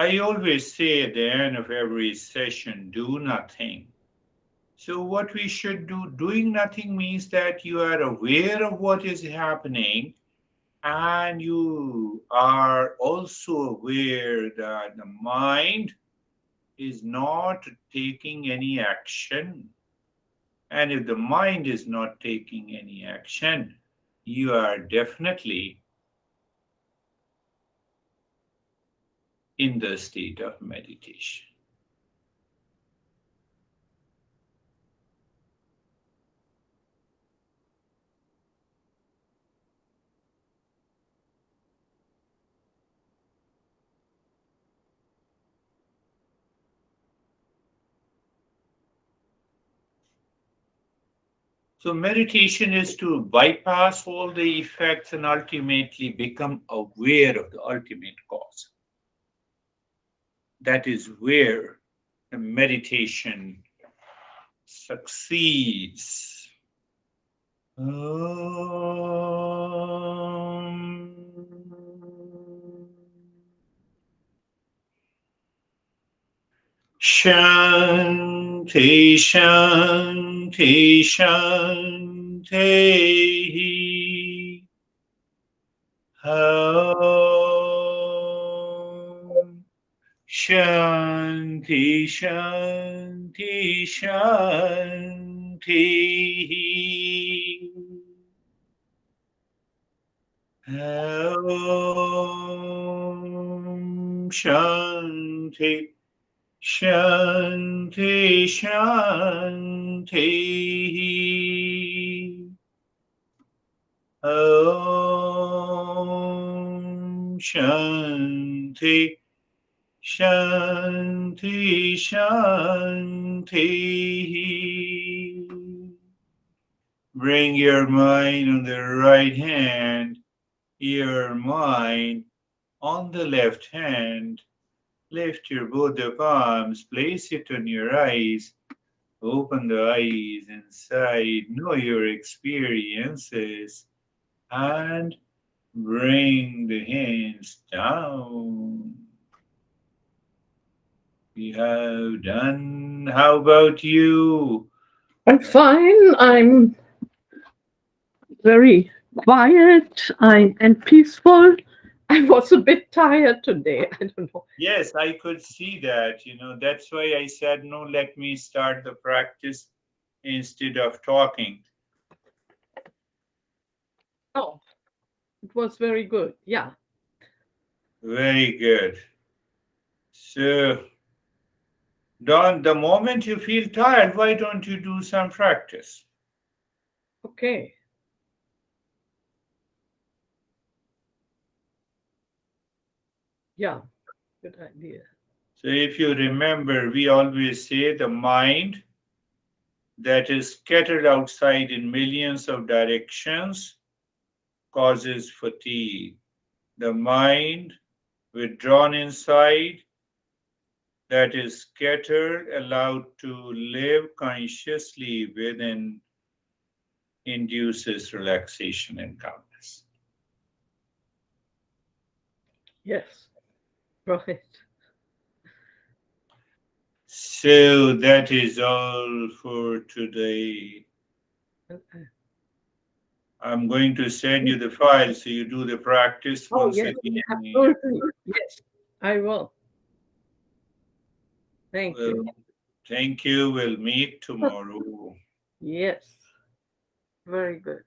I always say at the end of every session, do nothing. So what we should do, doing nothing means that you are aware of what is happening and you are also aware that the mind is not taking any action. And if the mind is not taking any action, you are definitely in the state of meditation. So, meditation is to bypass all the effects and ultimately become aware of the ultimate cause. That is where the meditation succeeds. Shanti, Shanti, Shanti. Om. Shanti, Shanti, Shanti. Om. Shanti, Shanti, Shanti. Om. Shanti, Shanti, Shanti. Bring your mind on the right hand, your mind on the left hand. Lift your both the palms, place it on your eyes. Open the eyes inside, know your experiences, and bring the hands down. We have done. How about you? I'm fine. I'm very quiet and peaceful. I was a bit tired today. I don't know. Yes, I could see that. That's why I said, no, let me start the practice instead of talking. Oh, it was very good. Yeah. Very good. So, Don, the moment you feel tired, why don't you do some practice? Okay. Yeah. Good idea. So, if you remember, we always say the mind that is scattered outside in millions of directions causes fatigue. The mind withdrawn inside that is scattered, allowed to live consciously within, induces relaxation and calmness. Yes. Right. So that is all for today. Okay. I'm going to send you the file so you do the practice Oh, once yes. again. Absolutely. Yes. I will. Thank you. Well, thank you. We'll meet tomorrow. Yes. Very good.